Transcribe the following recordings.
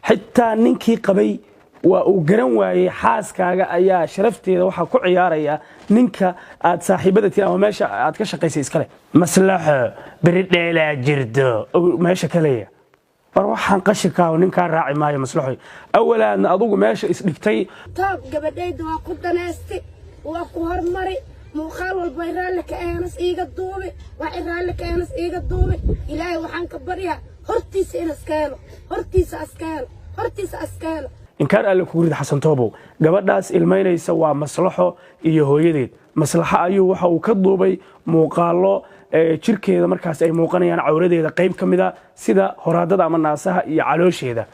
حتى نينكي قبي وقرن واي حاسكاga ayaa sharafteeda waxa ku ciyaaraya ninka aad saaxiibadati ama meesha aad ka shaqeysay iskale maslaxa biridheela jirdo meesha kale waxaan qashirka ninka raaci maayo maslaxo awalan adigu meesha isdhigtay taab gabadhayda waa ku daneesti waa ku hormari muuqaal walba iraalka aanas iiga duubay waa iraalka aanas iiga duubay ilaahay waxaan ka bariyaa hortiisa askeelo إن كان قال لك ورد حسن توبو gabadhaas ilmeynaysa waa maslaxo iyo hooyadeed maslaxa ayuu waxa uu ka duubay muuqaalo jirkeeda markaas ay muuqanayaan cawradeeda qayb kamida sida horaadada ama naasaha iyo caloosheeda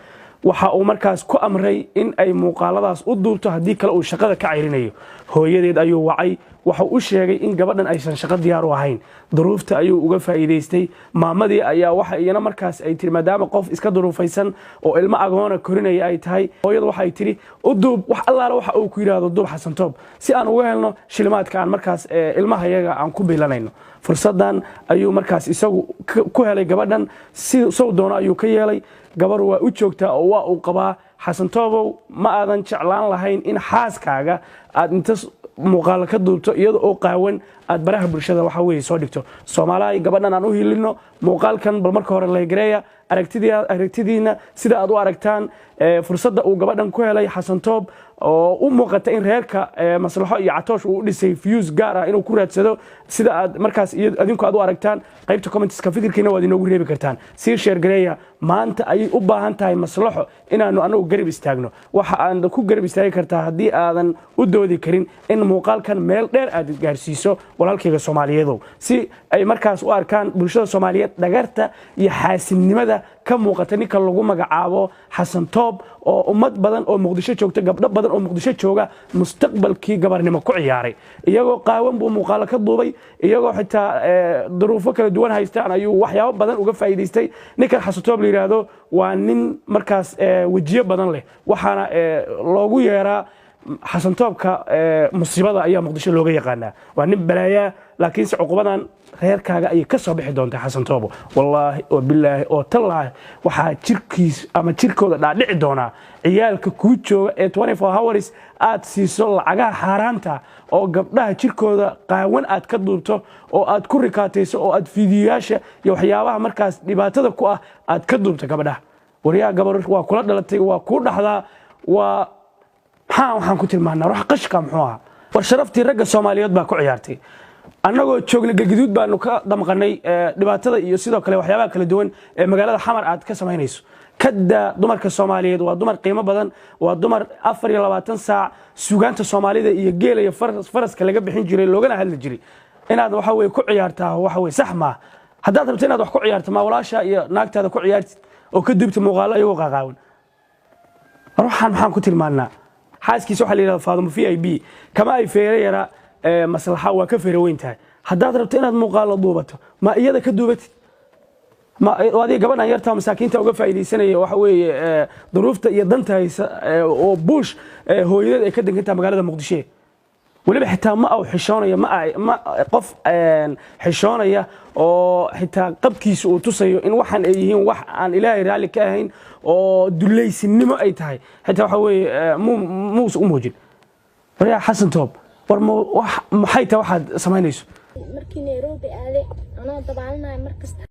waxa uu markaas ku amray in ay muuqaaladaas u duubto hadii kale uu shaqada ka cayrinayo hooyadeed ayuu wacay waxa uu sheegay in gabadhan aysan shaqo diyaar u ahayn duruufta ayuu uga faa'iideystay maamadii ayaa waxa iyana markaas ay tiri maadaama qof iska duruufaysan oo ilmo agoona korinaya ay tahay hooyadu waxa ay tiri u duub wax allaala waxa uu ku yiraahdo duub xasan toob si aan uga helno shilimaadka aan markaas ilmaha yaga aan ku bilanayno fursadan ayuu markaas isagu ku helay gabadhan si soo doono ayuu ka yeelay gabar waa u joogtaa oo waa uu qabaa xasan toobow ma aadan jeclaan lahayn in xaaskaaga aad inta muuqaal ka duubto iyada oo qaawan aad baraha bulshada waxa weey soo dhigto Soomaaliya gabadhan aan u hilino muuqaalkan bal marka hore la gareeya aragtidiina sida aad u aragtaan fursadda uu gabadhan ku helay xasan toob oo u muuqata in reerka maslaxo iyo catoosh uu dhisay views gaar ah inuu ku raadsado sida aad markaas adinku aad u aragtaan qaybta comments-ka fikirkiina waad inoogu reebi kartaan si share gareeya maanta ay u baahan tahay maslaxo inaanu anagu garab istaagno waxa aan ku garab istaagi kartaa hadii aadan u doodi karin in muuqaalkan meel dheer aad gaarsiiso walaalkayga Soomaaliyeedo si ay markaas u arkaan bulshada Soomaaliyeed dhagarta iyo xaasinimada ka muuqata ninka lagu magacaabo xasan toob oo ummad badan oo muqdisho joogta gabdho badan oo muqdisho jooga mustaqbalkii gabarnimo ku ciyaaray iyagoo qaawan buu muuqaal ka duubay iyagoo xitaa duruufo kala duwan haystaan ayuu waxyaabo badan uga faa'iideystay ninka xasan toob yiraahdo waa nin markaas wajiyo badan leh waxaana loogu yeeraa xasan toobka musiibada ayaa muqdisho looga yaqaanaa waa nin balaaya laakiin si cuqubadan reerkaaga ay ka soo bixi doontaa xasan toobo wallahi oo billahi oo tallaah waxa jirkiis ama jirkooda dhaadhici doona ciyaalka ku jooga ee 24 hours aad siiso lacagaha xaraanta oo gabdhaha jirkooda qaawan aad ka duubto oo aad ku rikaatayso oo aad fiidiyoyaasha iyo waxyaabaha markaas dhibaatada ku ah aad ka duubto gabdhaha wariyaha gabar waa kula dhalatay waa ku dhaxdaa waa waxaan ku tilmaanaa wax qashka muxuu ah war sharaftii ragga Soomaaliyeed baa ku ciyaartay annagoo joogna galgaduud baanu ka damqanay dhibaatada iyo sidoo kale waxyaabaha kala duwan ee magaalada xamar aad ka sameynayso kada dumarka Soomaaliyeed waa dumar qiimo badan waa dumar 24 saac suugaanta Soomaalida iyo geel iyo faraska laga bixin jiray loogana hadli jiray inaad waxa way ku ciyaartaa waxa way sax ma haddaad rabto inaad wax ku ciyaarto ma walaasha iyo naagtaada ku ciyaartid oo ka dibta muuqaalo ayuu qaqaawan waxaan ku tilmaanaa xaaskiisa waxa la yiraahdo Faadimo VIP kama ay feerayara maslaxa waa ka feeraweyntahay haddaad rabto inaad muuqaalo duubato ma iyada ka duubatid ma wadi gabadhan yarta masaakiinta uga faa'iideysanaya waxa weeye duruufta iyo danta haysa oo bush hooyadeed ay ka dangantaa magaalada Muqdisho waliba xitaa ma aw xishoonaya ma qof xishoonaya oo xitaa qabkiisa uu tusayo in waxan ay yihiin wax aan Ilaahay raali ka ahayn oo dulaysinimo ay tahay xitaa waxa weeye muus u muujin wariya xasan toob war maxay tahay waxaad sameynayso markii Nairobi aaday anoo dabaalnaa markasta